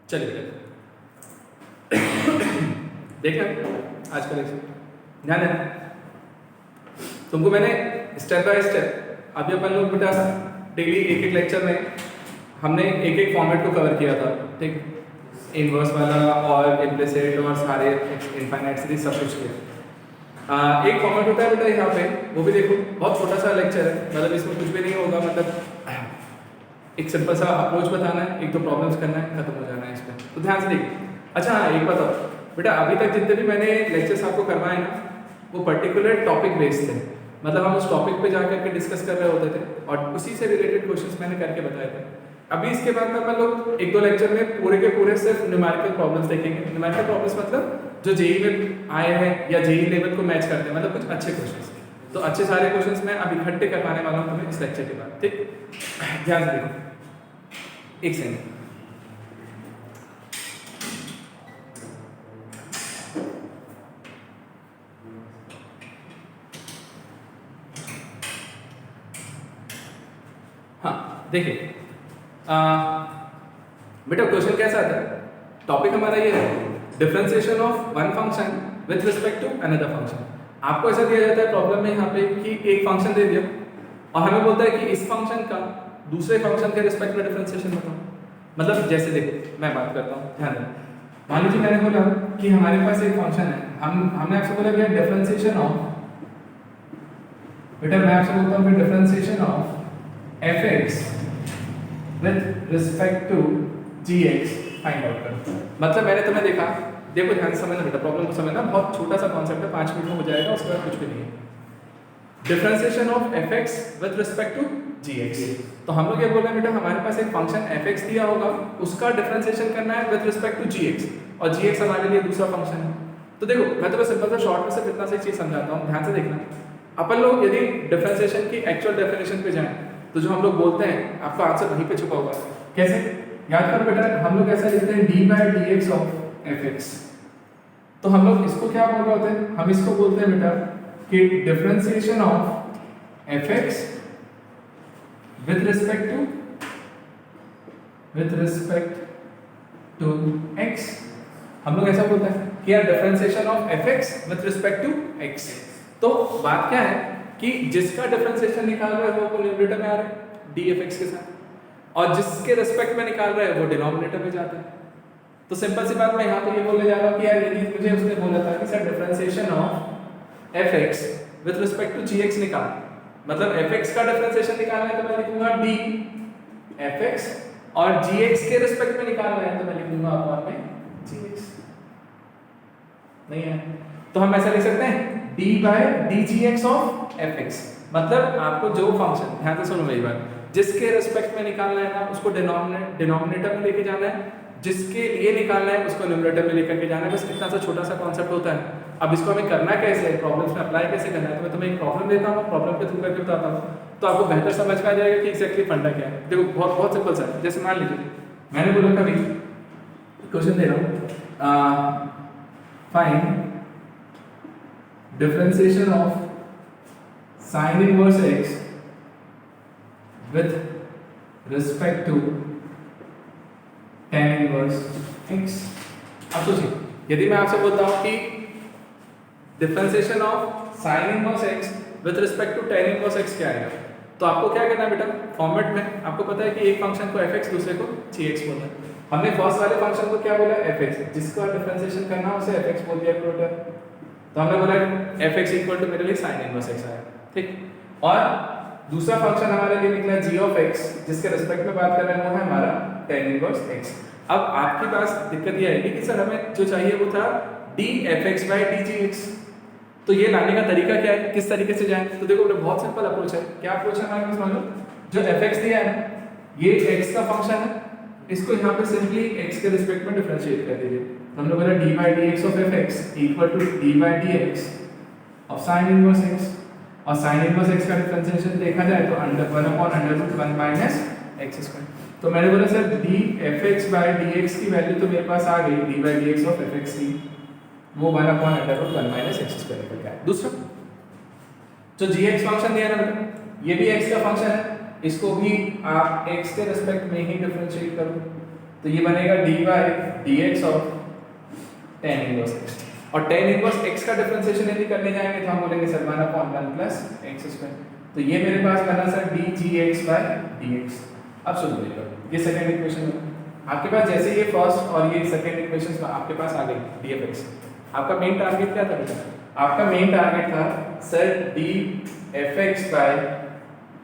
चलिए देखा आज का लेक्चर ध्यान है। तुमको मैंने स्टेप बाय स्टेप अभी अपन लोग बेटा डेली एक एक लेक्चर में हमने एक एक फॉर्मेट को कवर किया था, ठीक, इनवर्स वाला और इम्प्लिसिट और सारे इनफाइनाइट सीरीज सब कुछ किया। एक फॉर्मेट होता है बेटा यहाँ पे, वो भी देखो बहुत छोटा सा लेक्चर है, मतलब इसमें कुछ भी नहीं होगा, मतलब एक सिंपल सा अप्रोच बताना है, एक दो प्रॉब्लम्स करना है, खत्म हो जाना है इस पर। तो ध्यान से देखिए। अच्छा हाँ, एक बताओ बेटा, अभी तक जितने भी मैंने लेक्चर्स आपको करवाए ना वो पर्टिकुलर टॉपिक बेस्ड थे, मतलब हम उस टॉपिक पे जाकर के डिस्कस कर रहे होते थे और उसी से रिलेटेड क्वेश्चंस मैंने करके बताए थे। अभी इसके बाद में अपन लोग एक दो लेक्चर में पूरे के पूरे सिर्फ न्यूमेरिकल प्रॉब्लम्स देखेंगे। न्यूमेरिकल प्रॉब्लम्स मतलब जो जेई में आए हैं या जेई लेवल को मैच करते हैं, मतलब कुछ अच्छे क्वेश्चंस। तो अच्छे सारे क्वेश्चंस मैं अब इकट्ठे करवाने वाला हूँ तुम्हें इस लेक्चर के बाद, ठीक। ध्यान से देखो, एक सेकंड। हाँ देखिए बेटा, क्वेश्चन कैसा आता है, टॉपिक हमारा ये है differentiation of one function with respect to another function. आपको ऐसा दिया जाता है प्रॉब्लम में यहाँ पे कि एक फंक्शन दे दिया और हमें बोलता है कि इस फंक्शन का दूसरे फंक्शन के रिस्पेक्ट में डिफरेंशिएशन बताओ। मतलब जैसे देखो मैं बात करता हूँ, ध्यान दें। मान लीजिए मैंने बोला कि हमारे पास एक फंक्शन है, हमने आपसे बोला भैया डिफरेंशिएशन ऑफ, बेटा मैं आपसे बोलता हूँ differentiation of fx with respect to gx find out करो। मतलब मैंने तुम्हें देखा, देखो ध्यान से समझना बेटा, प्रॉब्लम को समझना, बहुत छोटा सा कॉन्सेप्ट है, 5 मिनट में हो जाएगा, उसके बाद कुछ भी नहीं है। Differentiation of fx with respect to gx। तो हम लोग ये बोल रहे हैं बेटा, हमारे पास एक फंक्शन fx दिया होगा, उसका डिफरेंशिएशन करना है with respect to gx, और gx हमारे लिए दूसरा फंक्शन है। तो देखो मैं तुम्हें सिंपल सा शॉर्ट में सिर्फ इतना सी चीज समझाता हूँ, ध्यान से देखना। अपन लोग यदि डिफरेंशिएशन की एक्चुअल डेफिनेशन पे जाएं तो जो हम लोग बोलते हैं आपका आंसर वहीं पे छुपा हुआ है। कैसे याद करो बेटा, हम लोग ऐसा लिखते हैं d by dx of fx। तो हम लोग इसको क्या बोल रहे होते हैं, हम इसको बोलते हैं बेटा कि differentiation of fx with respect to x। हम लोग ऐसा बोलते हैं कि यार differentiation of fx with respect to x। तो बात क्या है कि जिसका डिफरेंशिएशन निकाल रहा है वो न्यूमरेटर में आ रहा है dfx के साथ, और जिसके रिस्पेक्ट में निकाल रहा है वो डिनोमिनेटर में जाता है। तो सिंपल सी बात मैं यहाँ पे ये बोलने जा रहा हूँ कि यार यदि मुझे उसने बोला था कि sir differentiation of fx with respect to gx निकाल, मतलब fx का डिफरेंशिएशन निकालना है तो मैं लिखूंगा dfx, और gx के रिस्पेक्ट में निकालना है तो मैं लिखूंगा अपॉन में gx। नहीं है तो हम ऐसा लिख सकते हैं d by dgx of fx। मतलब आपको जो फंक्शन, ध्यान से सुनो मेरी बात, जिसके रिस्पेक्ट में निकालना है ना उसको डिनोमिनेटर में लेके जाना है, जिसके लिए निकालना है उसको न्यूमरेटर में लेकर के जाना है। बस इतना सा छोटा सा कॉन्सेप्ट होता है। अब इसको हमें करना कैसे है, प्रॉब्लम्स में अप्लाई कैसे करना है, तो मैं तुम्हें एक प्रॉब्लम देता हूँ, प्रॉब्लम के थ्रू करके बताता हूँ, तो आपको बेहतर समझ में आ जाएगा कि एक्जैक्टली फंडा क्या है। देखो बहुत बहुत सिंपल सा है। जैसे मान लीजिए मैंने बोला कभी क्वेश्चन दे रहा हूँ, find differentiation of sin inverse x with respect to tan inverse x। अब सोचिए, यदि मैं आपसे बोलता हूं कि differentiation of sin inverse x with respect to tan inverse x क्या आएगा, तो आपको क्या करना है बेटा, फॉर्मेट में आपको पता है कि एक फंक्शन को fx दूसरे को gx बोलना है। हमने फर्स्ट वाले फंक्शन को क्या बोला, fx, जिसका डिफरेंशिएशन करना उसे fx बोल दिया प्रोडक्ट। तो हमने बोला fx इक्वल टू मेरे लिए sin इनवर्स x आया, ठीक। और दूसरा फंक्शन हमारे लिए निकला g of x, जिसके रिस्पेक्ट में बात कर रहे हैं वो है हमारा tan इनवर्स x। अब आपके पास दिक्कत ये आएगी कि सर हमें जो चाहिए वो था dfx by dgx। तो ये लाने का तरीका क्या है, किस तरीके से जाएं, तो देखो बहुत सिंपल अप्रोच है। क्या अप्रोच है हमारे पास, मान लो जो fx दिया है ये x का फंक्शन है, इसको यहाँ पे सिंपली x के रिस्पेक्ट में डिफरेंशिएट कर दीजिए। हमने बोला d by dx of fx equal to d by dx of sin inverse x, और sin इनवर्स x का डिफरेंशिएशन देखा जाए तो √1 माइनस x स्क्वायर। तो मैंने बोला सर dfx by dx की वैल्यू तो मेरे पास आ गई, d by dx of fx की वो 1/√1 माइनस x स्क्वायर निकल गया। दूसरा जो gx फंक्शन दिया ना बेटा, ये भी x का फंक्शन है, इसको भी आप x के रिस्पेक्ट में ही डिफरेंशिएट करो। तो ये बनेगा dy dx of tan inverse x। और tan इनवर्स x का डिफरेंशिएशन यदि करने जाएंगे तो हम बोलेंगे सर 1/1 प्लस x स्क्वायर। तो ये मेरे पास बना सर dgx बाय dx। अब सुन लीजिए, ये सेकंड इक्वेशन आपके पास, जैसे ये फर्स्ट और ये सेकंड इक्वेशन आपके पास आ गई dfx। आपका मेन टारगेट क्या था बेटा? आपका मेन टारगेट था सर dfx बाय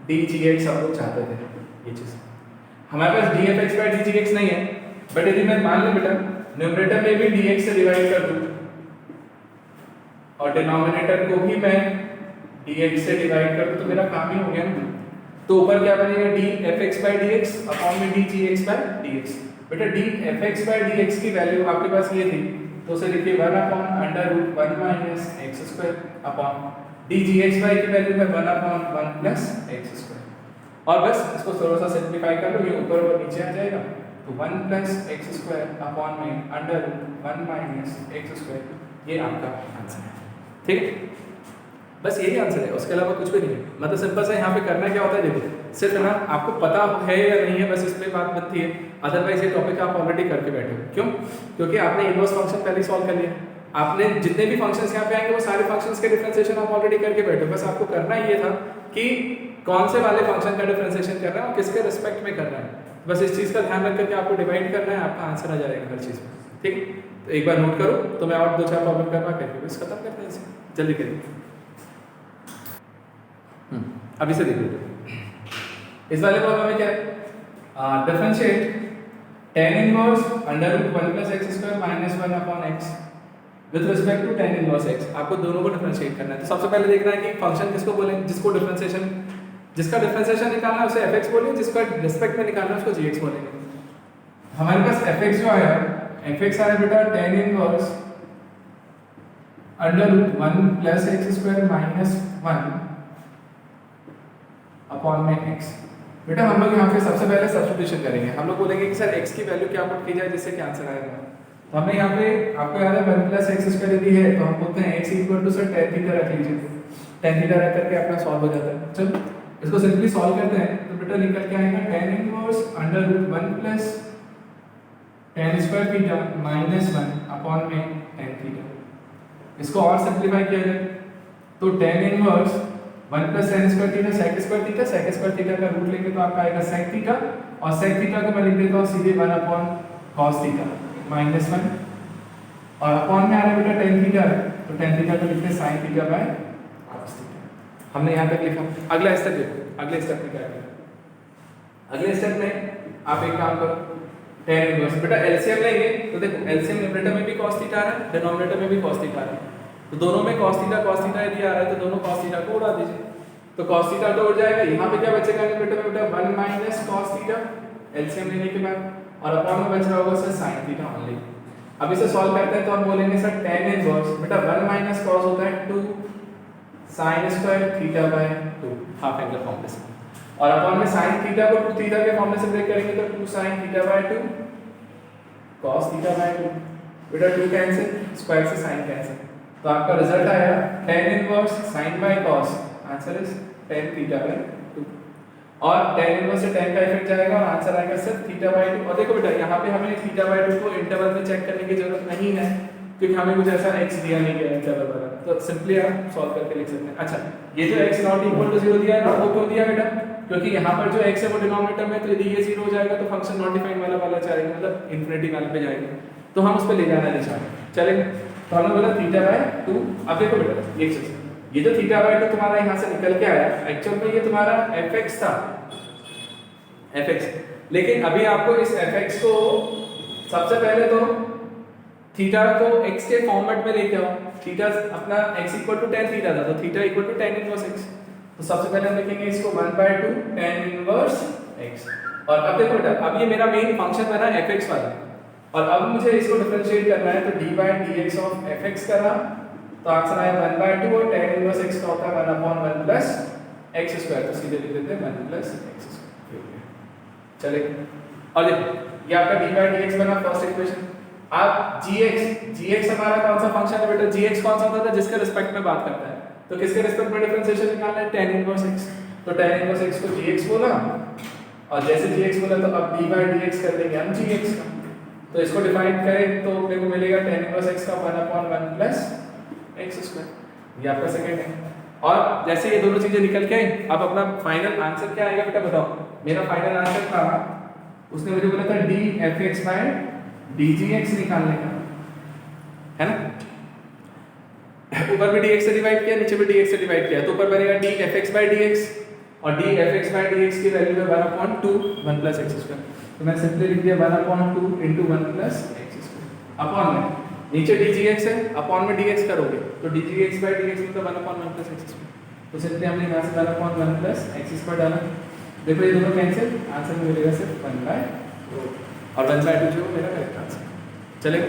dgx आप लोग चाहते थे ये चीज। हमारे पास dfx बाय dgx नहीं है, बट यदि मैं मान लूं बेटा न्यूमरेटर में भी dx से डिवाइड कर दूं और डिनोमिनेटर को भी मैं dx से डिवाइड कर दूं तो मेरा काम ही हो गया ना। तो ऊपर क्या बनेगा dfx बाय dx अपॉन में dgx बाय dx। बेटा dfx बाय dx की वैल्यू आपके पास ये थी, तो उसे लिखिए 1/√1 minus x square upon dgx by की वैल्यू है 1/1 प्लस x स्क्वायर। और बस इसको थोड़ा सा सिंपलीफाई कर लो, ये ऊपर और नीचे आ जाएगा, तो 1 प्लस x स्क्वायर अपॉन में √1 माइनस x स्क्वायर। ये आपका आंसर है, ठीक है? बस यही आंसर है, उसके अलावा कुछ भी नहीं है। मतलब सिंपल सा यहाँ पे करना क्या होता है, देखो सिर्फ ना आपको पता है या नहीं है बस इस पे बात बनती है, अदरवाइज ये टॉपिक आप ऑलरेडी करके बैठे हो। क्यों? क्योंकि आपने इनवर्स फंक्शन पहले सॉल्व कर लिया, आपने जितने भी फंक्शंस यहाँ पे आएंगे वो सारे फंक्शंस के डिफरेंशिएशन आप ऑलरेडी करके बैठे हो। बस आपको करना ये था कि कौन से वाले फंक्शन का डिफरेंशिएशन करना है और किसके रिस्पेक्ट में करना है। बस इस चीज़ का ध्यान रख करके आपको डिवाइड करना है, आपका आंसर आ जाएगा हर चीज़ में, ठीक है? तो एक बार नोट करो, तो मैं और 2-4 प्रॉब्लम करवा करके बस खत्म करते हैं इसे, जल्दी करिए। अभी से देख लीजिए इस वाले प्रॉब्लम में क्या है, differentiate tan inverse √1 plus x square minus 1 upon x with respect to tan inverse x। आपको दोनों को डिफरेंशिएट करना है। तो सबसे पहले देखना है कि फंक्शन किसको बोलेंगे, जिसको डिफरेंशिएशन, जिसका डिफरेंशिएशन निकालना है उसे fx बोलेंगे, जिसका रिस्पेक्ट में निकालना है उसको gx बोलेंगे। हमारे पास fx जो आया, fx आया बेटा tan inverse √1 plus x square minus 1 upon में x। बेटा हम लोग यहाँ पे सबसे पहले सब्स्टिट्यूशन करेंगे। हम लोग बोलेंगे कि सर x की वैल्यू क्या पुट की जाए जिससे क्या आंसर आएगा। तो हमने यहाँ पे आपको याद है 1 प्लस x स्क्वायर यदि है तो हम बोलते हैं x equal to sir tan theta रख लीजिए। tan थीटा रख करके अपना सॉल्व हो जाता है। चलो इसको सिंपली सॉल्व करते हैं तो बेटा निकल के आएगा tan inverse √1 plus tan square theta minus 1 upon में tan थीटा। इसको और सिंपलीफाई किया जाए तो tan inverse 1 plus tan square theta sec square theta का रूट लेंगे तो आपका आएगा sec थीटा, और sec थीटा को मैं लिख देता हूँ सीधे 1 अपॉन cos थीटा माइनस 1, और अपॉन में आ रहा है बेटा tan थीटा है तो tan थीटा को लिखते हैं sin theta bye cos theta. हमने यहाँ तक लिखा। अगला स्टेप देखो, अगले स्टेप में क्या है, अगले स्टेप में आप एक काम करो, tan इनवर्स बेटा एलसीएम लेंगे तो देखो एलसीएम न्यूमरेटर में भी cos थीटा आ रहा है, डिनोमिनेटर में भी cos थीटा आ रहा है, तो दोनों में cos थीटा यदि आ रहा है तो दोनों cos थीटा को उड़ा दीजिए। तो cos थीटा तो उड़ जाएगा, यहाँ पे क्या बचेगा न्यूमरेटर में बेटा 1 माइनस cos थीटा एलसीएम लेने के बाद, और अपॉन में बच रहा होगा सर sin थीटा ओनली। अब इसे सॉल्व करते हैं तो हम बोलेंगे सर tan इनवर्स बेटा 1 माइनस cos होता है 2 sin square theta by 2 half angle फॉर्मूले से, और अपॉन में sin थीटा को 2 थीटा के फॉर्मूले से ब्रेक करेंगे तो 2 sin theta by 2 cos theta by 2। बेटा 2 कैंसिल, स्क्वायर से sin कैंसिल, तो आपका रिजल्ट आया tan inverse sin by cos, answer is tan theta by 2। और tan इनवर्स से tan का इफेक्ट जाएगा और आंसर आएगा सिर्फ थीटा बाय 2। और देखो बेटा यहाँ पे हमें थीटा बाय 2 को इंटरवल में चेक करने की जरूरत नहीं है क्योंकि हमें कुछ ऐसा x दिया नहीं गया इंटरवल वाला, तो सिंपली आप सॉल्व करके लिख सकते हैं। अच्छा ये जो x नॉट इक्वल टू 0 दिया है ना, वो क्यों दिया बेटा, क्योंकि यहाँ पर जो x है वो डिनोमिनेटर में, तो यदि ये 0 हो जाएगा तो फंक्शन नॉट डिफाइंड वाला जाएगा, मतलब इंफिनिटी वाले पे जाएगा, तो हम उस पे ले जाना नहीं चाहते। चलेगा, तो हमने बोला थीटा बाय 2। अब देखो बेटा ये चीज, ये जो थीटा बाय 2 तुम्हारा यहाँ से निकल के आया, एक्चुअल में ये तुम्हारा fx था, fx। लेकिन अभी आपको इस fx को सबसे पहले तो थीटा को x के फॉर्मेट में लेके आओ। थीटा अपना x equal to tan theta था, तो theta equal to tan inverse x। तो सबसे पहले हम लिखेंगे इसको 1/2 tan इनवर्स x। और अब देखो बेटा, अब ये मेरा मेन फंक्शन बना fx वाला, और अब मुझे इसको डिफरेंशिएट करना है, तो dy/dx ऑफ fx करना, तो आंसर आया 1/2 और tan इनवर्स x का होता है 1/1 प्लस x स्क्वायर, तो सीधे लिख देते हैं 1 प्लस x स्क्वायर। चलेगा, और देखो ये आपका dy/dx बना फर्स्ट इक्वेशन। अब gx हमारा कौन सा फंक्शन है बेटा, gx कौन सा होता है जिसके रिस्पेक्ट में बात करता है, तो किसके रिस्पेक्ट में डिफरेंशिएशन निकालना है, tan इनवर्स x। तो tan इनवर्स x को gx बोला, और जैसे gx बोला तो अब dy/dx कर देंगे हम gx का। तो इसको डिफाइन करें तो अपने को मिलेगा tan इनवर्स x का 1/1 प्लस x स्क्वायर। ये आपका सेकंड है। और जैसे ये दोनों चीजें निकल के आई, अब अपना फाइनल आंसर क्या आएगा बेटा बताओ। मेरा फाइनल आंसर था, उसने मुझे बोला था dfx/dgx निकालने का, है ना। ऊपर भी dx से डिवाइड किया, नीचे भी dx से डिवाइड किया, तो ऊपर बनेगा dfx/dx और dfx/dx की वैल्यू है 1/2 1 प्लस x स्क्वायर। तो मैं सिंपली लिख दिया 1/2 into 1 plus x square upon में नीचे dgx है, अपॉन में dx करोगे तो dgx/dx मतलब 1/1 प्लस x स्क्वायर। तो सिंपली हमने यहाँ से 1/1 प्लस x स्क्वायर डाला। देखो ये दोनों कैंसिल, आंसर में मिलेगा सिर्फ 1/2 और 1/2 जो मेरा करेक्ट आंसर। चलेगा।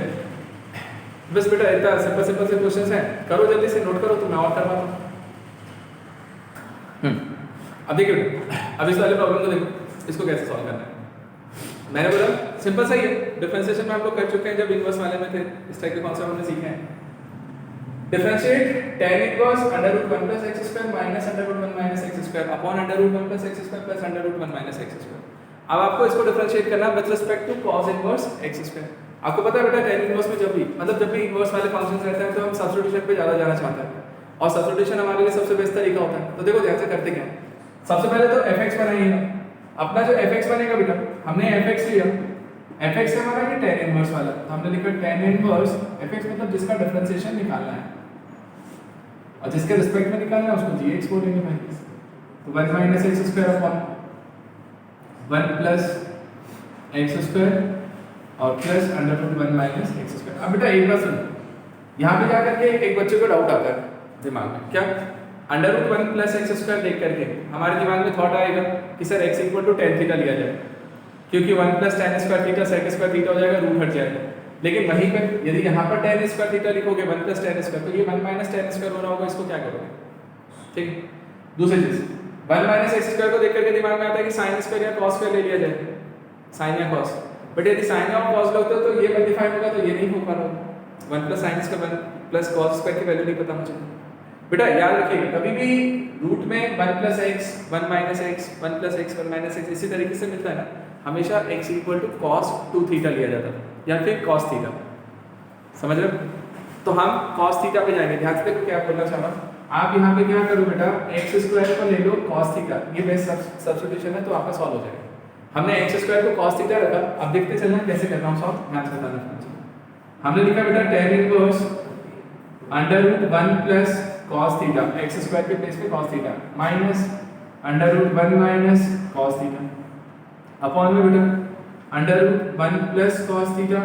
बस बेटा इतना सिंपल सिंपल से क्वेश्चंस हैं, करो जल्दी से, नोट करो तो मैं और करवाता हूँ। अब देखिए अब इस वाले प्रॉब्लम को देखो, इसको कैसे सॉल्व करना है। मैंने बोला सिंपल सा ही है, डिफरेंशिएशन में हम लोग कर चुके हैं जब इनवर्स वाले में थे, इस टाइप के कॉन्सेप्ट हमने सीखे हैं। Differentiate tan inverse √1 plus x square minus √1 minus x square upon √1 plus x square plus √1 minus x square. अब आपको इसको डिफरेंशिएट करना with respect to cos inverse x square. आपको पता है बेटा tan इनवर्स में जब भी इनवर्स वाले फंक्शंस रहते हैं तो हम सब्स्टिट्यूशन पे ज्यादा जाना चाहते हैं, और सब्स्टिट्यूशन हमारे लिए सबसे बेस्ट तरीका होता है। तो देखो ध्यान से करते क्या, सबसे पहले तो fx बनाइएगा। अपना जो fx बनेगा बेटा, हमने fx लिया, fx से हमारा ये tan इनवर्स वाला, तो हमने लिखा tan इनवर्स fx मतलब जिसका डिफरेंशिएशन निकालना है, और जिसके रिस्पेक्ट में निकालना है उसको gx बोलेंगे भाई। तो 1 minus x square upon 1 plus x square और प्लस √1 माइनस x स्क्वायर। अब बेटा एक बात सुनो, यहाँ पे जाकर के एक बच्चे को डाउट आता है दिमाग में, क्या √1 प्लस x स्क्वायर देख करके हमारे दिमाग में थॉट आएगा कि सर x = tan थीटा लिया जाए, क्योंकि 1 plus tan square theta sec square theta हो जाएगा, रूट हट जाएगा। लेकिन वहीं पे यदि यहाँ पर tan स्क्वायर थीटा लिखोगे 1 प्लस tan स्क्वायर, तो ये 1 माइनस tan स्क्वायर हो रहा होगा, इसको क्या करोगे। ठीक है। दूसरी चीज 1 माइनस x स्क्वायर को देख करके दिमाग में आता है कि sin स्क्वायर या cos स्क्वायर ले लिया जाए, sin या cos। बट यदि sin या cos लोगे तो ये मल्टीप्लाई होगा, तो ये नहीं हो पा रहा। 1 plus sin square 1 plus cos square की वैल्यू नहीं पता मुझे। बेटा याद रखिएगा, कभी भी रूट में 1 plus x 1 minus x 1 plus x 1 minus x इसी तरीके से मिलता है ना, हमेशा x = cos 2 थीटा लिया जाता है या फिर cos थीटा, समझ रहे हो। तो हम cos थीटा पे जाएंगे। ध्यान से देखो क्या बोलना चाह रहा हूं। आप यहाँ पे क्या करो बेटा, x स्क्वायर को ले लो cos थीटा, ये बेस्ट सब्स्टिट्यूशन है, तो आपका सॉल्व हो जाएगा। हमने x स्क्वायर को cos थीटा रखा, अब देखते चलना कैसे करना हूं सॉल्व, ध्यान से बताना। हमने लिखा बेटा tan inverse √1 plus cos theta, x square के प्लेस पे cos theta minus √1 minus cos theta upon में बेटा √1 plus cos theta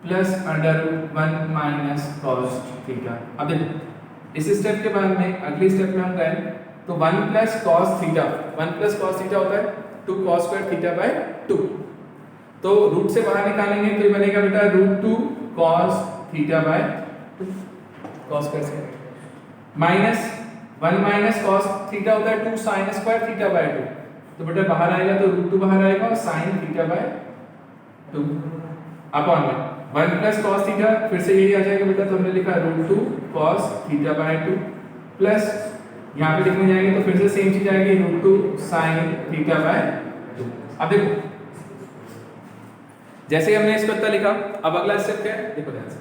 plus √1 minus cos theta. अब देखो इस स्टेप के बाद में अगली स्टेप में हम गए तो 1 plus cos theta, 1 plus cos theta होता है 2 cos स्क्वायर थीटा बाय 2, तो रूट से बाहर निकालेंगे तो ये बनेगा बेटा √2 cos theta by 2 cos square से माइनस 1 माइनस cos थीटा होता है 2 sin स्क्वायर थीटा बाय 2, तो बेटा बाहर आएगा तो √2 बाहर आएगा और sin थीटा बाय 2 अपॉन में 1 प्लस cos थीटा, फिर से यही आ जाएगा बेटा, तो हमने लिखा √2 cos थीटा बाय 2 प्लस यहाँ पे लिखने जाएंगे तो फिर से सेम चीज आएगी √2 sin थीटा बाय 2। अब देखो जैसे ही हमने इसको इतना लिखा, अब अगला स्टेप क्या है देखो ध्यान से।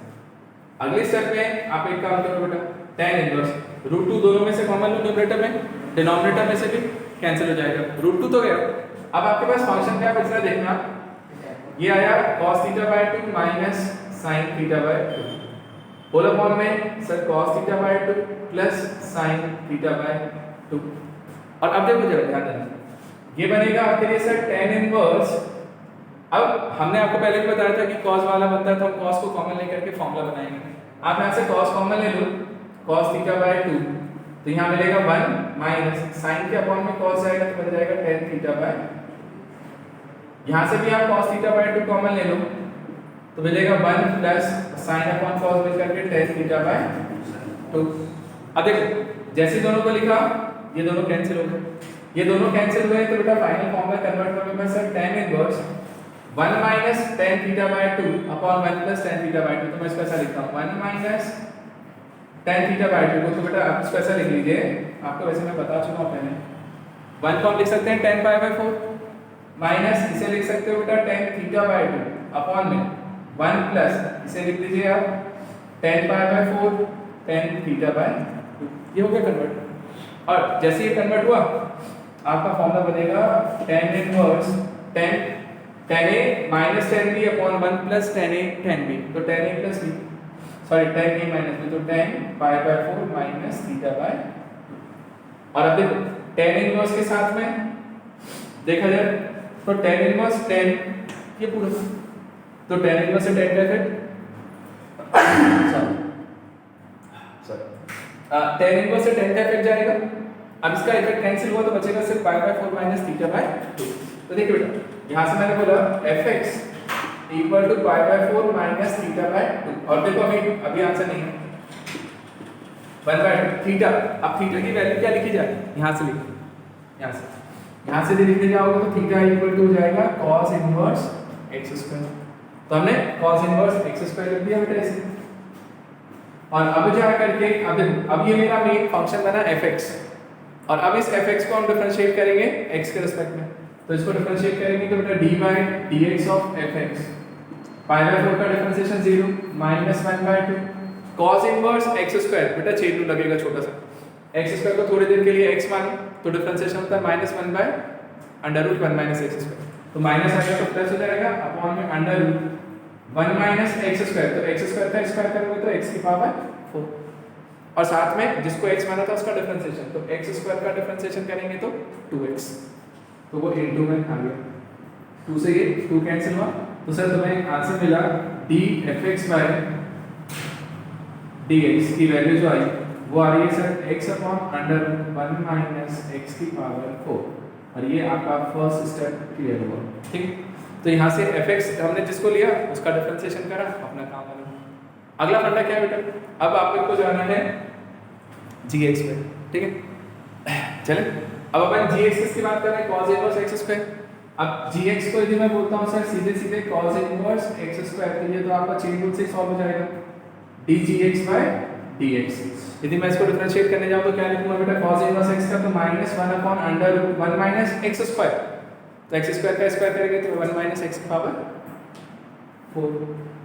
अगले स्टेप में आप एक काम करो बेटा, tan इनवर्स √2 दोनों में से कॉमन लो न्यूमरेटर में, डिनोमिनेटर में से भी कैंसिल हो जाएगा, √2 तो गया। अब आपके पास फंक्शन क्या बच रहा है देखना, ये आया cos theta by 2 minus sin theta by 2 whole upon में sir cos theta by 2 plus sin theta by 2। और अब देखो जरा ध्यान देना, ये बनेगा आपके लिए सर tan इनवर्स। अब हमने आपको पहले भी बताया था कि cos वाला बनता है तो हम cos को कॉमन लेकर के फॉर्मूला बनाएंगे। आप यहां से cos कॉमन ले लो, cos थीटा बाय 2, तो यहां मिलेगा 1 माइनस sin के अपॉन में cos जाएगा तो बन जाएगा tan थीटा बाय, यहां से भी आप cos थीटा बाय 2 कॉमन ले लो तो मिलेगा 1 प्लस sin अपॉन cos मिलकर के tan थीटा बाय 2। अब देखो जैसे दोनों को लिखा ये दोनों कैंसिल हो गए, ये दोनों कैंसिल हुए तो बेटा फाइनल फॉर्म में कन्वर्ट करोगे मैं sir tan inverse 1 minus tan theta by 2 upon 1 plus tan theta by 2, तो मैं इसको ऐसा लिखता हूं 1 माइनस tan थीटा बाय 2 को, तो बेटा आप इसको ऐसा लिख लीजिए, आपको वैसे मैं बता चुका हूं पहले। 1 को हम लिख सकते हैं tan पाई बाय 4 माइनस इसे लिख सकते हो बेटा tan थीटा बाय 2 अपॉन में 1 प्लस इसे लिख लीजिए आप tan pi by 4 tan theta by 2, ये हो गया कन्वर्ट। और जैसे ये कन्वर्ट हुआ आपका फॉर्मूला बनेगा tan inverse tan a minus tan b upon 1 plus tan a tan b, तो tan a plus b sorry tan a minus b, तो tan pi by 4 minus theta by 2। और अब देखो tan इनवर्स के साथ में देखा जाए तो tan इनवर्स tan ये पूरा, तो tan इनवर्स से tan का इफेक्ट tan इनवर्स से tan का इफेक्ट जाएगा। अब इसका इफेक्ट कैंसिल हुआ तो बचेगा सिर्फ pi by 4 minus theta by 2। तो देखिए बेटा यहां से मैंने बोला fx equal to pi by 4 minus theta by 2, और देखो अभी आंसर नहीं है 1 बाय 2 थीटा। अब थीटा की वैल्यू क्या लिखी जाए, यहां से लिखो, यहां से लिखने जाओगे तो थीटा इक्वल टू हो जाएगा cos इनवर्स x स्क्वायर। तो हमने cos इनवर्स x स्क्वायर लिख दिया बेटा ऐसे। और अब जा करके अब देखो अब ये मेरा मेन फंक्शन बना fx, और अब इस fx को हम डिफरेंशिएट करेंगे x के रिस्पेक्ट में। तो इसको डिफरेंशिएट करेंगे तो बेटा dy dx of fx pi by 4 का differentiation 0 minus 1 by 2 cos inverse x square, बेटा छेद में लगेगा छोटा सा, x स्क्वायर को थोड़ी देर के लिए x माने तो डिफरेंशिएशन होता है minus 1 by under root 1 minus x square, तो माइनस आ गया तो प्लस हो जाएगा अपॉन में under root 1 minus x square, तो x स्क्वायर का स्क्वायर करोगे तो x की पावर 4, और साथ में जिसको x माना था उसका डिफरेंशिएशन, तो x स्क्वायर का डिफरेंशिएशन करेंगे तो 2x, तो वो इनटू में आ गया, 2 से ये 2 कैंसिल हुआ, तो सर तुम्हें आंसर मिला dfx बाय dx की वैल्यू जो आई वो आ रही है sir x upon under 1 minus x की पावर 4, और ये आपका फर्स्ट स्टेप क्लियर हुआ। ठीक, तो यहाँ से fx हमने जिसको लिया उसका डिफरेंशिएशन करा, अपना काम वाला। अगला फंडा क्या है बेटा, अब आप लोग को जाना है gx पे, ठीक है। चले अब अपन gx की बात कर रहे हैं, cos इनवर्स x स्क्वायर। अब gx को यदि मैं बोलता हूँ सर सीधे सीधे cos इनवर्स x स्क्वायर, तो ये तो आपका चेन रूल से सॉल्व हो जाएगा dgx बाय dx। यदि मैं इसको डिफरेंशिएट करने जाऊं तो क्या लिखूंगा बेटा, cos इनवर्स x का तो minus 1 upon under root 1 minus x square, तो x स्क्वायर का स्क्वायर करेंगे तो 1 माइनस x की पावर 4,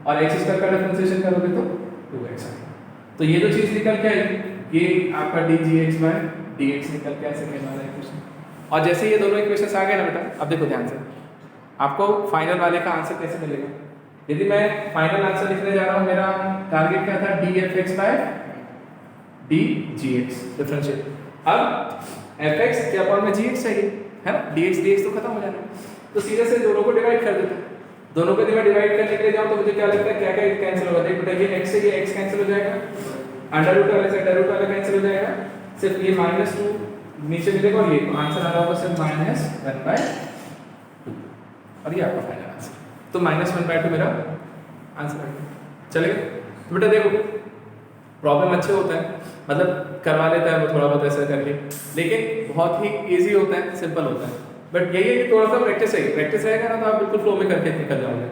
और x स्क्वायर का डिफरेंशिएशन करोगे तो 2x आएगा। तो ये जो चीज निकल के आई ये आपका dgx बाय dx निकल के ऐसे कहना है इक्वेशन। और जैसे ये दोनों इक्वेशंस आ गए ना बेटा, अब देखो ध्यान से आपको फाइनल वाले का आंसर कैसे मिलेगा। यदि मैं फाइनल आंसर लिखने जा रहा हूं, मेरा टारगेट क्या था, dfx बाय dgx डिफरेंशिएट। अब fx के अपॉन में gx चाहिए है ना, dx dx तो खत्म हो जाना है, तो सीधे से दोनों को डिवाइड कर देते हैं। दोनों को डिवाइड करने के लिए जाओ तो मुझे क्या लगता है क्या क्या कैंसिल होगा, देख बेटा ये x से ये x कैंसिल हो जाएगा, अंडर रूट वाले से अंडर रूट वाला कैंसिल हो जाएगा, सिर्फ ये -2 नीचे मिलेगा, और ये आंसर आ रहा होगा सिर्फ -1 बाय 2, और ये आपका फाइनल आंसर। तो -1 बाय 2 मेरा आंसर आ गया। चलेगा, तो बेटा देखो प्रॉब्लम अच्छे होते हैं, मतलब करवा लेता है वो थोड़ा बहुत ऐसा करके, लेकिन बहुत ही इजी होता है, सिंपल होता है। बट यही है कि थोड़ा सा प्रैक्टिस चाहिए, प्रैक्टिस रहेगा ना तो आप बिल्कुल फ्लो में करके निकल जाओगे।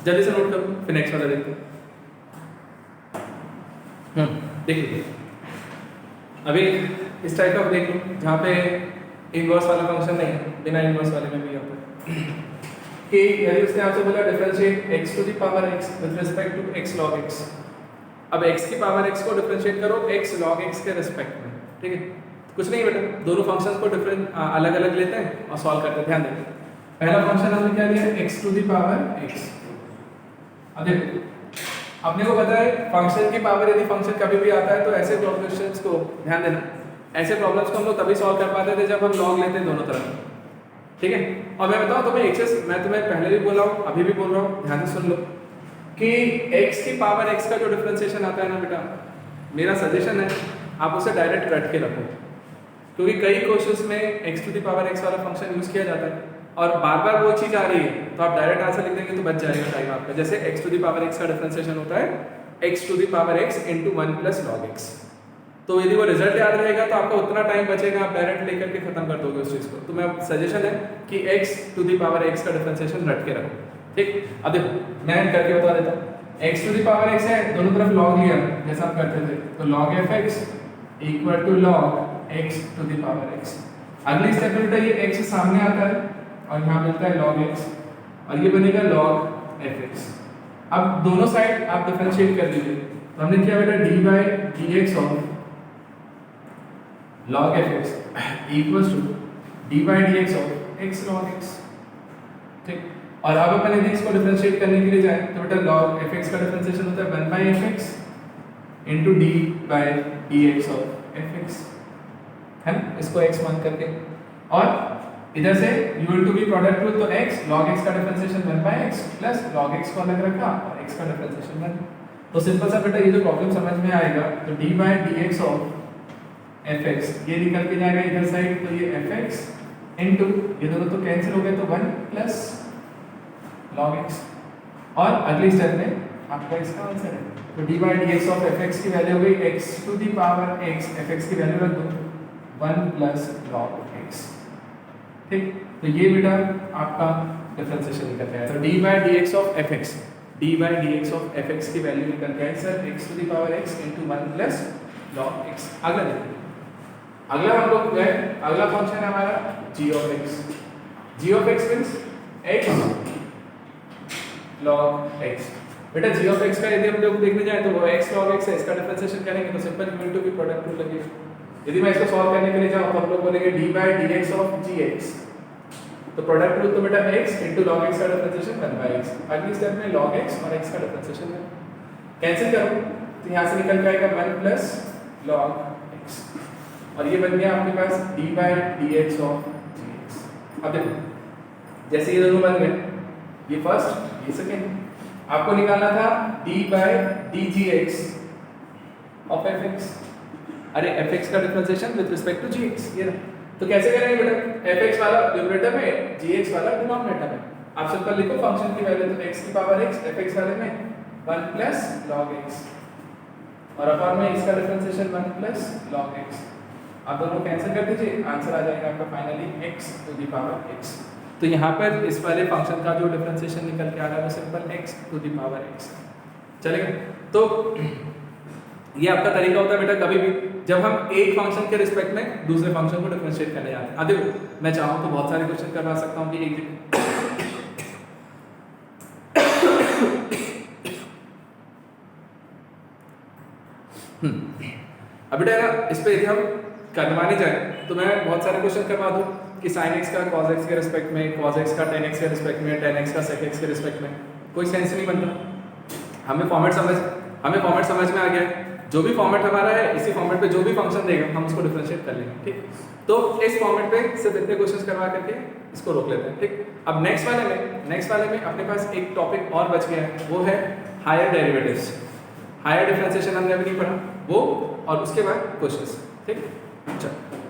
जल्दी से नोट करो, फिर नेक्स्ट वाला देखते हैं। देखिए अभी इस टाइप का देख लो जहाँ पे इनवर्स वाला फंक्शन नहीं है, बिना इनवर्स वाले में भी होता है कि यदि उसने आपसे बोला differentiate x to the power x with respect to x log x। अब x की पावर x को डिफरेंशिएट करो x log x के रिस्पेक्ट में, ठीक है। कुछ नहीं बेटा, दोनों फंक्शंस को डिफरेंट अलग अलग लेते हैं और सॉल्व करते हैं। ध्यान दें, पहला फंक्शन हमने क्या लिया, x to the power x। अब देखो अपने को पता है फंक्शन की पावर, यदि फंक्शन कभी भी आता है तो ऐसे प्रॉब्लम्स को ध्यान देना, ऐसे प्रॉब्लम्स को हम लोग तभी सॉल्व कर पाते थे जब हम लॉग लेते हैं दोनों तरफ, ठीक है। और मैं बताऊं तुम्हें एक चीज, मैं तुम्हें पहले भी बोला हूं अभी भी बोल रहा हूं, ध्यान से सुन लो कि x की पावर x का जो डिफरेंशिएशन आता है ना बेटा, मेरा सजेशन है आप उसे डायरेक्ट रट के रखो, क्योंकि कई क्वेश्चंस में x to the power x वाला फंक्शन यूज किया जाता है और बार बार वो चीज आ रही है, तो आप डायरेक्ट आंसर लिख देंगे तो बच जाएगा टाइम आपका। जैसे x to the power x का डिफरेंशिएशन होता है x to the power x into 1 plus log x। तो यदि वो रिजल्ट याद रहेगा तो आपका उतना टाइम बचेगा, आप डायरेक्ट लेकर के खत्म कर दोगे उस चीज को। तो मैं सजेशन है कि x to the power x का डिफरेंशिएशन रट के रखो, ठीक। अब देखो मैं करके बता देता हूँ, x to the power x है, दोनों तरफ log लिया जैसा आप करते थे, तो log fx equal to log x to the power x। अगली स्टेप में बेटा ये x सामने आता है और यहाँ मिलता है log x, और ये बनेगा log एफ एक्स। अब दोनों साइड आप डिफरेंशिएट कर लीजिए, तो हमने किया बेटा d by d x of log f x equals to d by d x of x log x. ठीक, और अब अपन यदि इसको डिफरेंशिएट करने के लिए जाए तो बेटा लॉग एफ एक्स का डिफरेंशिएशन होता है 1 by F x into D by d x of F x, है ना, इसको x मान करके। और इधर से u to v product rule, तो x log x का differentiation 1 by x plus log x को अलग रखा और x का डिफरेंशिएशन 1। तो सिंपल सा बेटा ये जो प्रॉब्लम समझ में आएगा, तो d by dx of fx ये निकल के जाएगा इधर साइड, तो ये fx इनटू ये दोनों तो कैंसिल हो गए, तो 1 प्लस log x। और अगली स्टेप में आपका इसका आंसर है, तो d by dx of fx की वैल्यू हो गई x to the power x, fx की वैल्यू रख दो 1 प्लस log x। ठीक, तो ये बेटा आपका डिफरेंशिएशन निकल गया। तो d by dx of fx, d by dx of fx की वैल्यू निकल गया sir x to the power x into 1 plus log x। अगला देखिए, अगला हम लोग गए, अगला फंक्शन है हमारा g of x। g of x means x log x। बेटा g ऑफ x का यदि हम लोग देखने जाए तो वो x log x है, इसका डिफरेंशिएशन करेंगे तो simple u into v product rule लगेगा। यदि मैं इसको सॉल्व करने के लिए जाऊं तो हम लोग बोलेंगे d by dx of gx, तो प्रोडक्ट रूल तो बेटा x into log x का डिफरेंशिएशन 1 बाय x। अगली स्टेप में log x और x का डिफरेंशिएशन है, कैंसिल करो तो यहां से निकल जाएगा 1 प्लस log x, और ये बन गया आपके पास d by dx of gx। अब देखो जैसे ये दोनों बन गए, ये फर्स्ट ये सेकंड, आपको निकालना था d by dgx of fx। अरे fx का differentiation with respect to gx, ये रहा। तो कैसे करेंगे बेटा, fx वाला न्यूमरेटर में gx वाला डिनोमिनेटर में। आप सिंपल लिखो फंक्शन की वैल्यू तो x की पावर x, fx वाले में 1 प्लस log x, और अपॉन में इसका डिफरेंशिएशन 1 प्लस log x। आप दोनों कैंसिल कर दीजिए, आंसर आ जाएगा आपका finally x to the power x। तो यहाँ पर इस वाले फंक्शन का जो डिफरेंशिएशन निकल के आ रहा है वो simple x to the power x चलेगा। तो ये आपका तरीका होता है बेटा कभी भी जब हम एक फंक्शन के रिस्पेक्ट में दूसरे फंक्शन को डिफरेंशिएट करने जाते हैं। अब देखो मैं चाहूँ तो बहुत सारे क्वेश्चन करवा सकता हूँ कि एक अब बेटा ना इस पे यदि हम करवाने जाए तो मैं बहुत सारे क्वेश्चन करवा दूँ कि sin x का cos x के रिस्पेक्ट में, cos x का tan x के रिस्पेक्ट में, tan x का sec x के रिस्पेक्ट में, कोई सेंस नहीं बनता। हमें फॉर्मेट समझ में आ गया, जो भी फॉर्मेट हमारा है इसी फॉर्मेट पे जो भी फंक्शन देगा हम उसको डिफरेंशिएट कर लेंगे। ठीक, तो इस फॉर्मेट पे सिर्फ इतने क्वेश्चंस करवा करके इसको रोक लेते हैं। ठीक, अब नेक्स्ट वाले में अपने पास एक टॉपिक और बच गया है, वो है हायर डेरिवेटिव्स। हायर डिफरेंशिएशन हमने अभी नहीं पढ़ा वो, और उसके बाद क्वेश्चंस। ठीक, चलो।